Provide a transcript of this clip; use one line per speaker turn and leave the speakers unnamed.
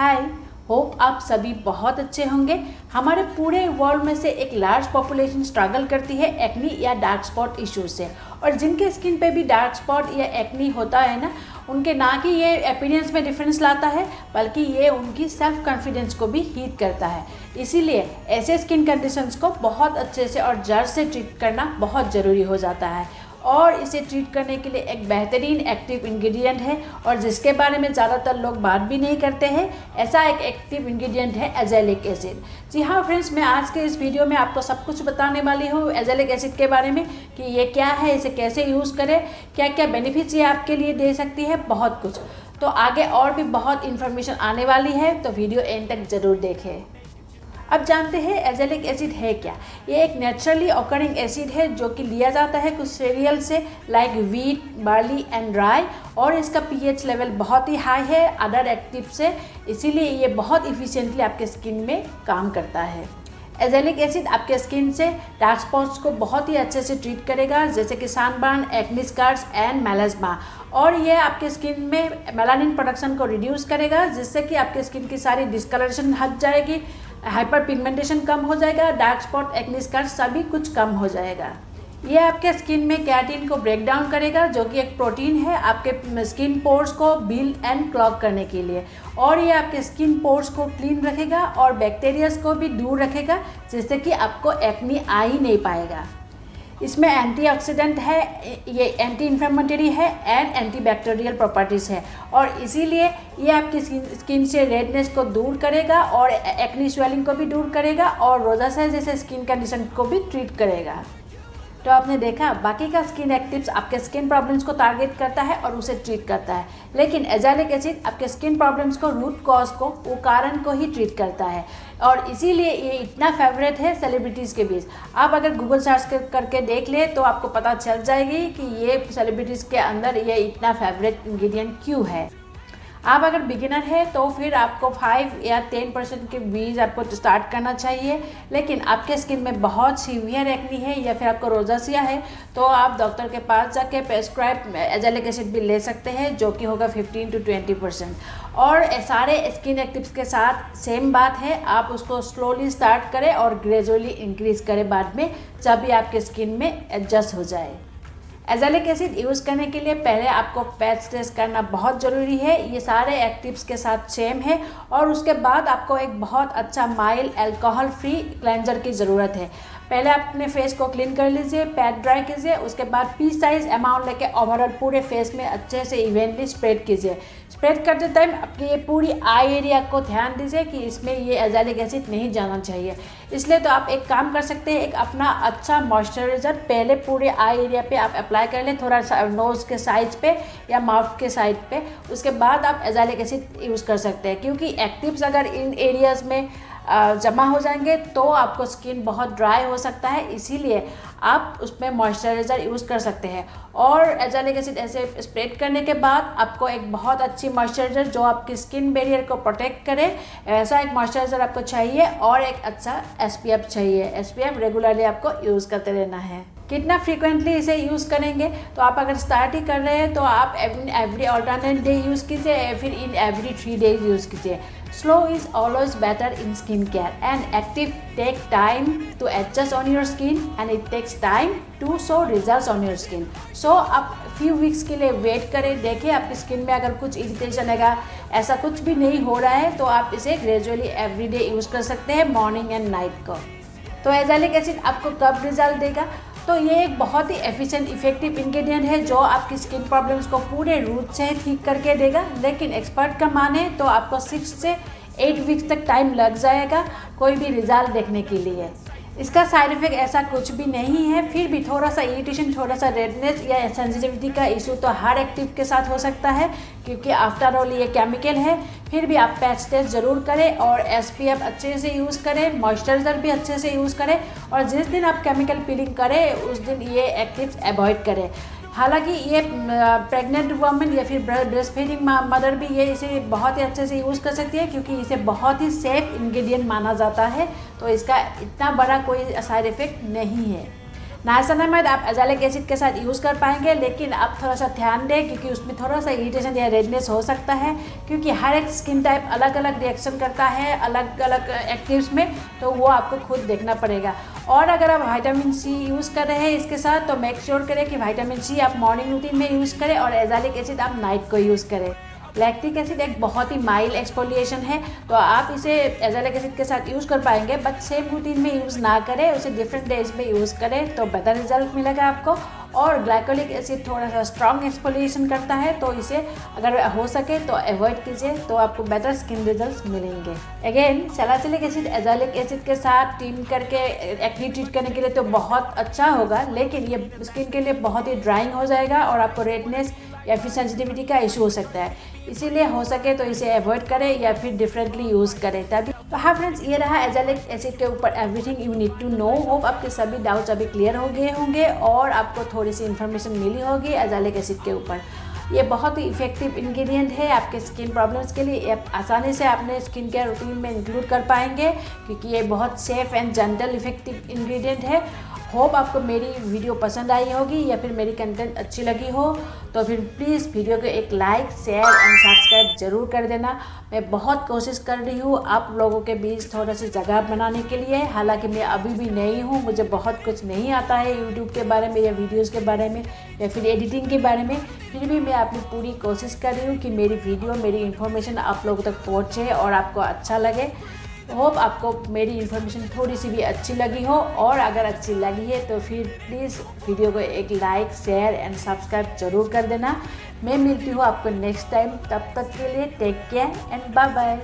हाय, hope आप सभी बहुत अच्छे होंगे। हमारे पूरे वर्ल्ड में से एक लार्ज पॉपुलेशन स्ट्रगल करती है एक्नी या डार्क स्पॉट इश्यूज से, और जिनके स्किन पे भी डार्क स्पॉट या एक्नी होता है ना, उनके ना कि ये अपीयरेंस में डिफरेंस लाता है, बल्कि ये उनकी सेल्फ कॉन्फिडेंस को भी हीट करता है। इसीलिए ऐसे स्किन कंडीशंस को बहुत अच्छे से और जड़ से ट्रीट करना बहुत ज़रूरी हो जाता है। और इसे ट्रीट करने के लिए एक बेहतरीन एक्टिव इंग्रेडिएंट है, और जिसके बारे में ज़्यादातर लोग बात भी नहीं करते हैं। ऐसा एक एक्टिव इंग्रेडिएंट है एजेलिक एसिड। जी हाँ फ्रेंड्स, मैं आज के इस वीडियो में आपको सब कुछ बताने वाली हूँ एजेलिक एसिड के बारे में, कि ये क्या है, इसे कैसे यूज़ करें, क्या क्या बेनिफिट्स ये आपके लिए दे सकती है, बहुत कुछ। तो आगे और भी बहुत इन्फॉर्मेशन आने वाली है, तो वीडियो एंड तक ज़रूर देखें। अब जानते हैं एजेलिक एसिड है क्या। ये एक नेचुरली ऑकरिंग एसिड है जो कि लिया जाता है कुछ सीरियल से, लाइक व्हीट, बार्ली एंड राई, और इसका पीएच लेवल बहुत ही हाई है अदर एक्टिव से, इसीलिए ये बहुत इफिशिएंटली आपके स्किन में काम करता है। एजेलिक एसिड आपके स्किन से डार्क स्पॉट्स को बहुत ही अच्छे से ट्रीट करेगा, जैसे कि sunburn, acne scars and melasma, और ये आपके स्किन में मेलानिन प्रोडक्शन को रिड्यूस करेगा, जिससे कि आपके स्किन की सारी डिस्कलरेशन हट जाएगी, हाइपर पिगमेंटेशन कम हो जाएगा, डार्क स्पॉट, एक्ने स्कार्स सभी कुछ कम हो जाएगा। ये आपके स्किन में केराटिन को ब्रेक डाउन करेगा, जो कि एक प्रोटीन है आपके स्किन पोर्स को बिल एंड क्लॉग करने के लिए, और ये आपके स्किन पोर्स को क्लीन रखेगा और बैक्टीरियाज को भी दूर रखेगा, जिससे कि आपको एक्ने आ ही नहीं पाएगा। इसमें एंटीऑक्सीडेंट है, ये एंटी इन्फ्लेमेटरी है एंड एंटीबैक्टीरियल प्रॉपर्टीज़ है, और इसीलिए ये आपकी स्किन से रेडनेस को दूर करेगा और एक्ने स्वेलिंग को भी दूर करेगा, और रोज़ासा जैसे स्किन कंडीशन को भी ट्रीट करेगा। तो आपने देखा, बाकी का स्किन एक्टिव्स आपके स्किन प्रॉब्लम्स को टारगेट करता है और उसे ट्रीट करता है, लेकिन एजेलिक एसिड आपके स्किन प्रॉब्लम्स को, रूट कॉज को, वो कारण को ही ट्रीट करता है, और इसीलिए ये इतना फेवरेट है सेलिब्रिटीज़ के बीच। आप अगर गूगल सर्च करके देख ले तो आपको पता चल जाएगी कि ये सेलिब्रिटीज़ के अंदर ये इतना फेवरेट इंग्रेडिएंट क्यों है। आप अगर बिगिनर है तो फिर आपको 5 या 10% के बीज आपको स्टार्ट करना चाहिए, लेकिन आपके स्किन में बहुत सीवियर एक्ने है या फिर आपको रोजासिया है, तो आप डॉक्टर के पास जाके प्रेस्क्राइब एजेलिक एसिड भी ले सकते हैं, जो कि होगा 15 to 20%। और सारे स्किन एक्टिव्स के साथ सेम बात है, आप उसको स्लोली स्टार्ट करें और ग्रेजुअली इंक्रीज करें बाद में, जब भी आपके स्किन में एडजस्ट हो जाए। एजेलिक एसिड यूज़ करने के लिए पहले आपको पैच टेस्ट करना बहुत ज़रूरी है, ये सारे एक्टिव्स के साथ सेम है, और उसके बाद आपको एक बहुत अच्छा माइल्ड अल्कोहल फ्री क्लेंजर की ज़रूरत है। पहले आप अपने फेस को क्लीन कर लीजिए, पैड ड्राई कीजिए, उसके बाद पीस साइज अमाउंट लेके ओवरऑल पूरे फेस में अच्छे से इवेंटली स्प्रेड कीजिए। स्प्रेड करते टाइम आपकी ये पूरी आई एरिया को ध्यान दीजिए कि इसमें ये एजेलिक एसिड नहीं जाना चाहिए, इसलिए तो आप एक काम कर सकते हैं, एक अपना अच्छा मॉइस्चराइज़र पहले पूरे आई एरिया पे आप अप्लाई कर लें, थोड़ा सा नोज़ के साइड पे या माउथ के साइड पे, उसके बाद आप एजेलिक एसिड यूज़ कर सकते हैं, क्योंकि एक्टिव्स अगर इन एरियाज़ में जमा हो जाएंगे तो आपको स्किन बहुत ड्राई हो सकता है, इसीलिए आप उसमें मॉइस्चराइज़र यूज़ कर सकते हैं। और एजेलिक एसिड ऐसे स्प्रेड करने के बाद आपको एक बहुत अच्छी मॉइस्चराइज़र जो आपकी स्किन बैरियर को प्रोटेक्ट करे, ऐसा एक मॉइस्चराइज़र आपको चाहिए, और एक अच्छा एसपीएफ चाहिए। एसपीएफ रेगुलरली आपको यूज़ करते रहना है। कितना फ्रीक्वेंटली इसे यूज़ करेंगे, तो आप अगर स्टार्ट ही कर रहे हैं तो आप एवरी ऑल्टरनेट डे यूज़ कीजिए, या फिर इन एवरी 3 days यूज़ कीजिए। Slow is always better in skincare, and active take time to adjust on your skin, and it takes time to show results on your skin. So आप few weeks के लिए wait करें, देखें आपकी skin में अगर कुछ इरिटेशन है, ऐसा कुछ भी नहीं हो रहा है, तो आप इसे ग्रेजुअली एवरीडे यूज़ कर सकते हैं, मॉर्निंग एंड नाइट को। तो एजेलिक एसिड आपको कब रिजल्ट देगा, तो ये एक बहुत ही एफिशिएंट इफेक्टिव इंग्रेडिएंट है जो आपकी स्किन प्रॉब्लम्स को पूरे रूट से ठीक करके देगा, लेकिन एक्सपर्ट का माने तो आपको 6 से 8 वीक्स तक टाइम लग जाएगा कोई भी रिजल्ट देखने के लिए। इसका साइड इफेक्ट ऐसा कुछ भी नहीं है, फिर भी थोड़ा सा इरिटेशन, थोड़ा सा रेडनेस या सेंसिटिविटी का इशू तो हर एक्टिव के साथ हो सकता है, क्योंकि आफ्टर ऑल ये केमिकल है। फिर भी आप पैच टेस्ट ज़रूर करें, और एसपीएफ अच्छे से यूज़ करें, मॉइस्चराइज़र भी अच्छे से यूज़ करें, और जिस दिन आप केमिकल पीलिंग करें उस दिन ये एक्टिव्स अवॉइड करें। हालांकि ये प्रेग्नेंट वुमेन या फिर ब्रेस्ट फीडिंग मदर भी ये इसे बहुत ही अच्छे से यूज़ कर सकती है, क्योंकि इसे बहुत ही सेफ इंग्रेडिएंट माना जाता है, तो इसका इतना बड़ा कोई साइड इफ़ेक्ट नहीं है। नाइसिनामाइड आप एजाइलिक एसिड के साथ यूज़ कर पाएंगे, लेकिन आप थोड़ा सा ध्यान दें क्योंकि उसमें थोड़ा सा इरिटेशन या रेडनेस हो सकता है, क्योंकि हर एक स्किन टाइप अलग अलग रिएक्शन करता है अलग अलग एक्टिव्स में, तो वो आपको खुद देखना पड़ेगा। और अगर आप विटामिन सी यूज़ कर रहे हैं इसके साथ तो मेक श्योर करें कि विटामिन सी आप मॉर्निंग रूटीन में यूज़ करें और एजाइलिक एसिड आप नाइट को यूज़ करें। लैक्टिक एसिड एक बहुत ही माइल्ड एक्सफोलिएशन है, तो आप इसे एजाइलिक एसिड के साथ यूज़ कर पाएंगे, बट सेम रूटीन में यूज़ ना करें, उसे डिफरेंट डेज में यूज़ करें तो बेटर रिजल्ट मिलेगा आपको। और ग्लाइकोलिक एसिड थोड़ा सा स्ट्रॉन्ग एक्सफोलिएशन करता है, तो इसे अगर हो सके तो अवॉइड कीजिए, तो आपको बेटर स्किन रिजल्ट्स मिलेंगे। अगेन सैलिसिलिक एसिड एजाइलिक एसिड के साथ टीम करके एक्ने ट्रीट करने के लिए तो बहुत अच्छा होगा, लेकिन ये स्किन के लिए बहुत ही ड्राइंग हो जाएगा और आपको रेडनेस या फिर सेंसिटिविटी का इशू हो सकता है, इसीलिए हो सके तो इसे अवॉइड करें या फिर डिफरेंटली यूज़ करें तभी। तो हाँ फ्रेंड्स, ये रहा एजाइलिक एसिड के ऊपर everything you need to know. Hope आपके सभी डाउट्स अभी क्लियर हो गए होंगे और आपको थोड़ी सी इन्फॉर्मेशन मिली होगी एजाइलिक एसिड के ऊपर। ये बहुत ही इफेक्टिव इंग्रेडिएंट है आपके स्किन प्रॉब्लम्स के लिए, आप आसानी से अपने स्किन केयर रूटीन में इंक्लूड कर पाएंगे क्योंकि ये बहुत safe and gentle effective ingredient है। होप आपको मेरी वीडियो पसंद आई होगी या फिर मेरी कंटेंट अच्छी लगी हो, तो फिर प्लीज़ वीडियो को एक लाइक शेयर एंड सब्सक्राइब ज़रूर कर देना। मैं बहुत कोशिश कर रही हूँ आप लोगों के बीच थोड़ा सी जगह बनाने के लिए, हालांकि मैं अभी भी नई हूँ, मुझे बहुत कुछ नहीं आता है यूट्यूब के बारे में या वीडियोज़ के बारे में या फिर एडिटिंग के बारे में, फिर भी मैं अपनी पूरी कोशिश कर रही हूँ कि मेरी वीडियो मेरी इन्फॉर्मेशन आप लोगों तक पहुँचे और आपको अच्छा लगे। होप आपको मेरी इन्फॉर्मेशन थोड़ी सी भी अच्छी लगी हो, और अगर अच्छी लगी है तो फिर प्लीज़ वीडियो को एक लाइक शेयर एंड सब्सक्राइब ज़रूर कर देना। मैं मिलती हूँ आपको नेक्स्ट टाइम, तब तक के लिए take care and bye bye.